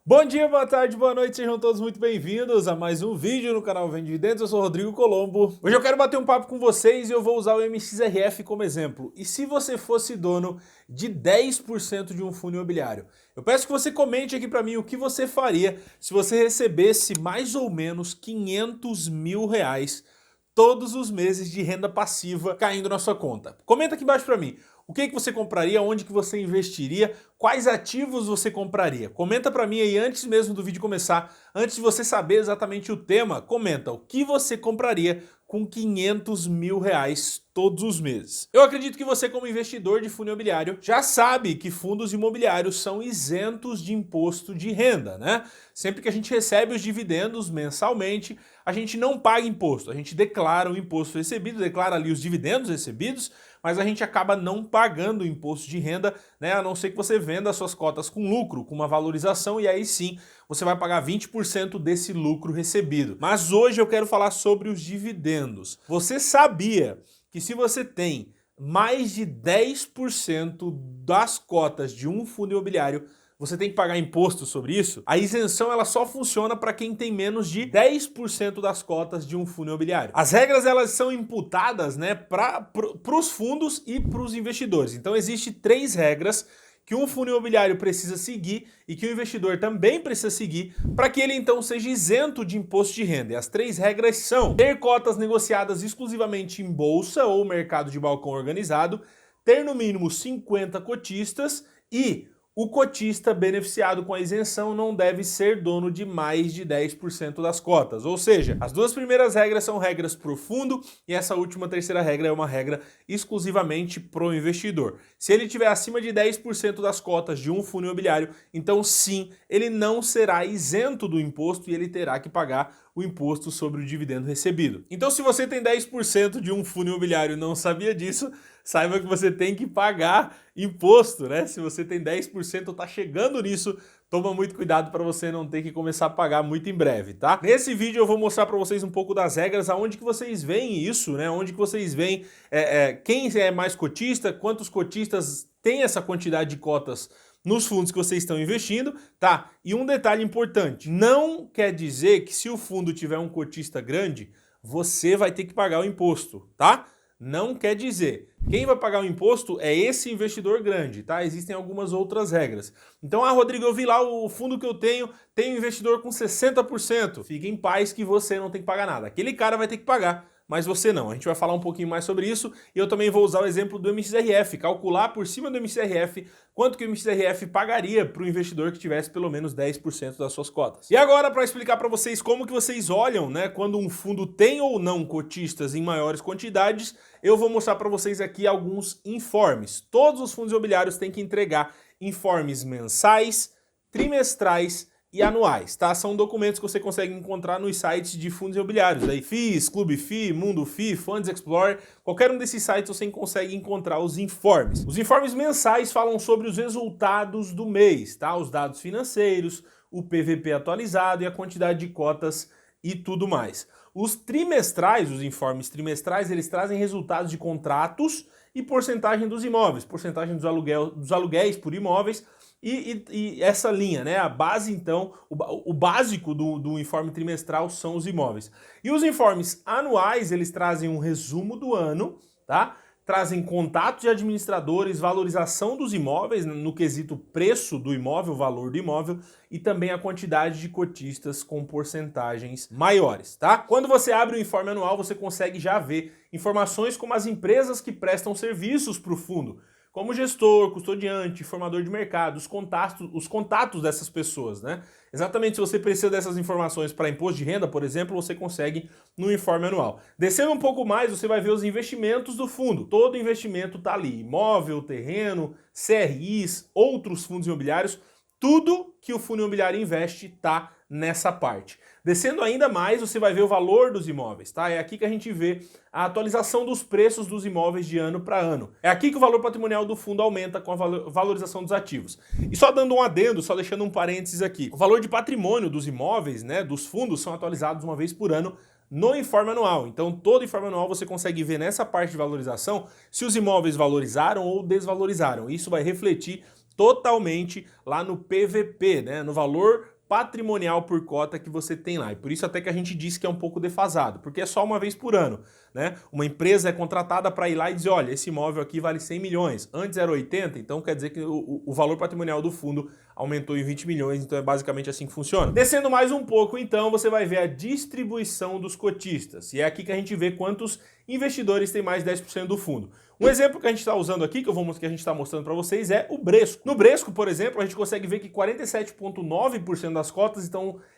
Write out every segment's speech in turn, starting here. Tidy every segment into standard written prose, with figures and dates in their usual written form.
Bom dia, boa tarde, boa noite, sejam todos muito bem-vindos a mais um vídeo no canal Vende Dividendos. Eu sou o Rodrigo Colombo. Hoje eu quero bater um papo com vocês e eu vou usar o MXRF como exemplo. E se você fosse dono de 10% de um fundo imobiliário? Eu peço que você comente aqui para mim o que você faria se você recebesse mais ou menos R$ 500 mil todos os meses de renda passiva caindo na sua conta. Comenta aqui embaixo para mim. O que você compraria? Onde que você investiria? Quais ativos você compraria? Comenta para mim aí antes mesmo do vídeo começar, antes de você saber exatamente o tema, comenta o que você compraria com R$ 500 mil todos os meses. Eu acredito que você, como investidor de fundo imobiliário, já sabe que fundos imobiliários são isentos de imposto de renda, né? Sempre que a gente recebe os dividendos mensalmente, a gente não paga imposto, a gente declara o imposto recebido, declara ali os dividendos recebidos, mas a gente acaba não pagando o imposto de renda, né? A não ser que você venda suas cotas com lucro, com uma valorização, e aí sim você vai pagar 20% desse lucro recebido. Mas hoje eu quero falar sobre os dividendos. Você sabia que se você tem mais de 10% das cotas de um fundo imobiliário, você tem que pagar imposto sobre isso? A isenção ela só funciona para quem tem menos de 10% das cotas de um fundo imobiliário. As regras elas são imputadas, né, para os fundos e para os investidores. Então existem 3 regras que um fundo imobiliário precisa seguir e que o investidor também precisa seguir para que ele então seja isento de imposto de renda. E as 3 regras são: ter cotas negociadas exclusivamente em bolsa ou mercado de balcão organizado, ter no mínimo 50 cotistas e o cotista beneficiado com a isenção não deve ser dono de mais de 10% das cotas. Ou seja, as 2 primeiras regras são regras para o fundo e essa última terceira regra é uma regra exclusivamente para o investidor. Se ele tiver acima de 10% das cotas de um fundo imobiliário, então sim, ele não será isento do imposto e ele terá que pagar o imposto sobre o dividendo recebido. Então, se você tem 10% de um fundo imobiliário e não sabia disso, saiba que você tem que pagar imposto, né? Se você tem 10% ou tá chegando nisso, toma muito cuidado para você não ter que começar a pagar muito em breve, tá? Nesse vídeo eu vou mostrar para vocês um pouco das regras, aonde que vocês veem isso, né? Onde que vocês veem quem é mais cotista, quantos cotistas tem essa quantidade de cotas nos fundos que vocês estão investindo, tá? E um detalhe importante, não quer dizer que se o fundo tiver um cotista grande, você vai ter que pagar o imposto, tá? Não quer dizer. Quem vai pagar o imposto é esse investidor grande, tá? Existem algumas outras regras. Então, Rodrigo, eu vi lá o fundo que eu tenho, tem um investidor com 60%. Fique em paz que você não tem que pagar nada. Aquele cara vai ter que pagar, mas você não. A gente vai falar um pouquinho mais sobre isso e eu também vou usar o exemplo do MXRF, calcular por cima do MXRF quanto que o MXRF pagaria para o investidor que tivesse pelo menos 10% das suas cotas. E agora, para explicar para vocês como que vocês olham, né, quando um fundo tem ou não cotistas em maiores quantidades, eu vou mostrar para vocês aqui alguns informes. Todos os fundos imobiliários têm que entregar informes mensais, trimestrais e anuais, tá? São documentos que você consegue encontrar nos sites de fundos imobiliários, aí FIIs, Clube FI, Mundo FI, Funds Explorer, qualquer um desses sites você consegue encontrar os informes. Os informes mensais falam sobre os resultados do mês, tá? Os dados financeiros, o PVP atualizado e a quantidade de cotas e tudo mais. Os trimestrais, os informes trimestrais, eles trazem resultados de contratos e porcentagem dos imóveis, porcentagem dos aluguéis por imóveis e essa linha, né? A base, então, o básico do informe trimestral são os imóveis. E os informes anuais, eles trazem um resumo do ano, tá? Trazem contatos de administradores, valorização dos imóveis, no quesito preço do imóvel, valor do imóvel, e também a quantidade de cotistas com porcentagens maiores, tá? Quando você abre o informe anual, você consegue já ver informações como as empresas que prestam serviços para o fundo, como gestor, custodiante, formador de mercado, os contatos dessas pessoas, né? Exatamente, se você precisa dessas informações para imposto de renda, por exemplo, você consegue no informe anual. Descendo um pouco mais, você vai ver os investimentos do fundo. Todo investimento está ali, imóvel, terreno, CRIs, outros fundos imobiliários, tudo que o fundo imobiliário investe está nessa parte. Descendo ainda mais, você vai ver o valor dos imóveis, tá? É aqui que a gente vê a atualização dos preços dos imóveis de ano para ano. É aqui que o valor patrimonial do fundo aumenta com a valorização dos ativos. E só dando um adendo, só deixando um parênteses aqui. O valor de patrimônio dos imóveis, né, dos fundos, são atualizados uma vez por ano no informe anual. Então, todo informe anual você consegue ver nessa parte de valorização se os imóveis valorizaram ou desvalorizaram. Isso vai refletir totalmente lá no PVP, né, no valor patrimonial por cota que você tem lá. E por isso até que a gente disse que é um pouco defasado, porque é só uma vez por ano, né? Uma empresa é contratada para ir lá e dizer, olha, esse imóvel aqui vale 100 milhões, antes era 80, então quer dizer que o valor patrimonial do fundo aumentou em 20 milhões, então é basicamente assim que funciona. Descendo mais um pouco, então, você vai ver a distribuição dos cotistas, e é aqui que a gente vê quantos investidores têm mais de 10% do fundo. Um exemplo que a gente está usando aqui, que a gente está mostrando para vocês, é o Bresco. No Bresco, por exemplo, a gente consegue ver que 47,9% das cotas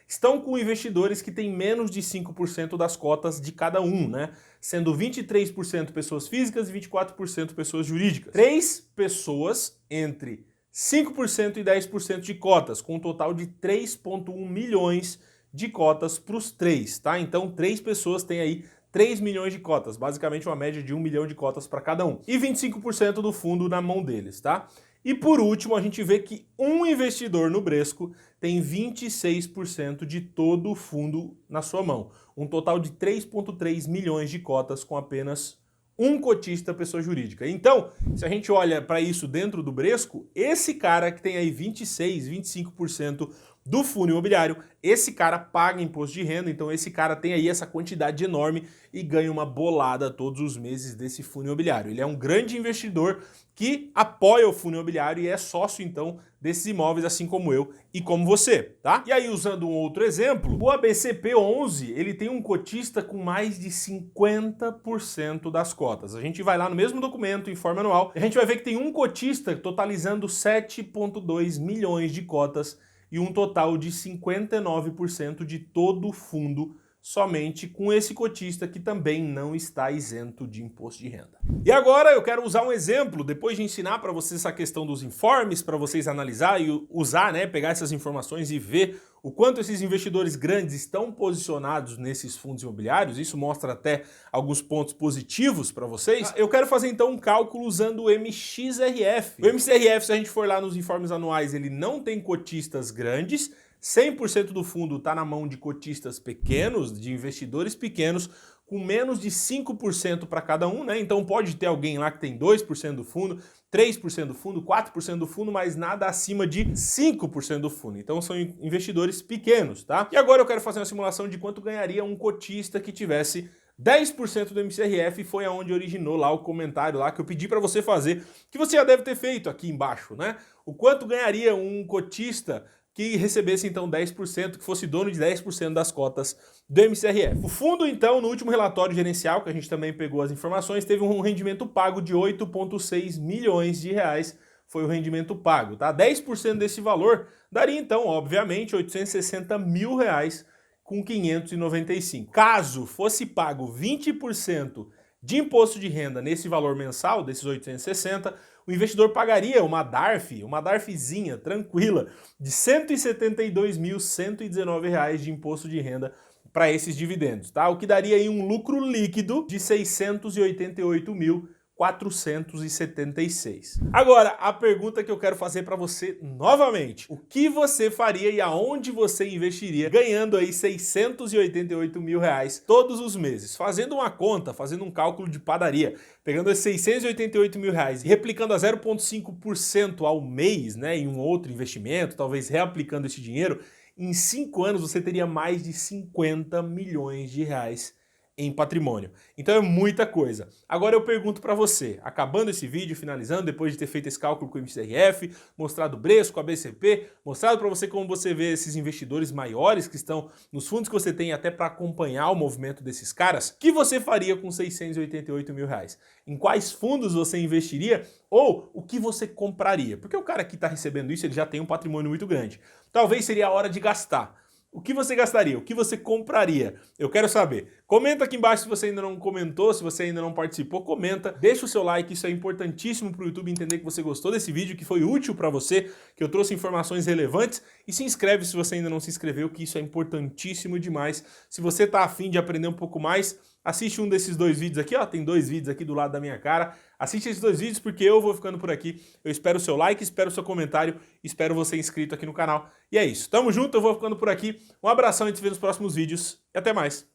estão com investidores que têm menos de 5% das cotas de cada um, né? Sendo 23% pessoas físicas e 24% pessoas jurídicas. 3 pessoas entre 5% e 10% de cotas, com um total de 3,1 milhões de cotas para os 3, tá? Então 3 pessoas têm aí 3 milhões de cotas, basicamente uma média de 1 milhão de cotas para cada um. E 25% do fundo na mão deles, tá? E por último, a gente vê que um investidor no Bresco tem 26% de todo o fundo na sua mão. Um total de 3,3 milhões de cotas com apenas um cotista pessoa jurídica. Então, se a gente olha para isso dentro do Bresco, esse cara que tem aí 26, 25% do fundo imobiliário, esse cara paga imposto de renda, então esse cara tem aí essa quantidade enorme e ganha uma bolada todos os meses desse fundo imobiliário. Ele é um grande investidor que apoia o fundo imobiliário e é sócio, então, desses imóveis, assim como eu e como você, tá? E aí, usando um outro exemplo, o ABCP11, ele tem um cotista com mais de 50% das cotas. A gente vai lá no mesmo documento, informe anual, a gente vai ver que tem um cotista totalizando 7,2 milhões de cotas e um total de 59% de todo o fundo somente com esse cotista que também não está isento de imposto de renda. E agora eu quero usar um exemplo, depois de ensinar para vocês essa questão dos informes, para vocês analisar e usar, né, pegar essas informações e ver o quanto esses investidores grandes estão posicionados nesses fundos imobiliários. Isso mostra até alguns pontos positivos para vocês. Eu quero fazer então um cálculo usando o MXRF. O MXRF, se a gente for lá nos informes anuais, ele não tem cotistas grandes, 100% do fundo está na mão de cotistas pequenos, de investidores pequenos, com menos de 5% para cada um, né? Então pode ter alguém lá que tem 2% do fundo, 3% do fundo, 4% do fundo, mas nada acima de 5% do fundo. Então são investidores pequenos, tá? E agora eu quero fazer uma simulação de quanto ganharia um cotista que tivesse 10% do MXRF, e foi aonde originou lá o comentário lá que eu pedi para você fazer, que você já deve ter feito aqui embaixo, né? O quanto ganharia um cotista que recebesse então 10%, que fosse dono de 10% das cotas do MXRF. O fundo então, no último relatório gerencial, que a gente também pegou as informações, teve um rendimento pago de 8,6 milhões de reais, foi o rendimento pago, tá? 10% desse valor daria então, obviamente, 860 mil reais com 595. Caso fosse pago 20% de imposto de renda nesse valor mensal, desses 860, o investidor pagaria uma DARFzinha tranquila, de R$ 172.119 de imposto de renda para esses dividendos, tá? O que daria aí um lucro líquido de R$ 688.476. Agora, a pergunta que eu quero fazer para você novamente: o que você faria e aonde você investiria ganhando aí R$ 688 mil todos os meses? Fazendo uma conta, fazendo um cálculo de padaria, pegando esses 688 mil reais e replicando a 0,5% ao mês, né, em um outro investimento, talvez reaplicando esse dinheiro, em 5 anos você teria mais de 50 milhões de reais em patrimônio. Então é muita coisa. Agora eu pergunto para você, acabando esse vídeo, finalizando, depois de ter feito esse cálculo com o MXRF, mostrado o Bresco, a BCP, mostrado para você como você vê esses investidores maiores que estão nos fundos que você tem até para acompanhar o movimento desses caras, o que você faria com 688 mil reais? Em quais fundos você investiria ou o que você compraria? Porque o cara que está recebendo isso, ele já tem um patrimônio muito grande. Talvez seria a hora de gastar. O que você gastaria? O que você compraria? Eu quero saber. Comenta aqui embaixo se você ainda não comentou, se você ainda não participou, comenta. Deixa o seu like, isso é importantíssimo para o YouTube entender que você gostou desse vídeo, que foi útil para você, que eu trouxe informações relevantes. E se inscreve se você ainda não se inscreveu, que isso é importantíssimo demais. Se você está afim de aprender um pouco mais, assiste um desses 2 vídeos aqui, ó. Tem 2 vídeos aqui do lado da minha cara. Assiste esses 2 vídeos porque eu vou ficando por aqui. Eu espero o seu like, espero o seu comentário, espero você inscrito aqui no canal. E é isso. Tamo junto, eu vou ficando por aqui. Um abração, a gente se vê nos próximos vídeos e até mais.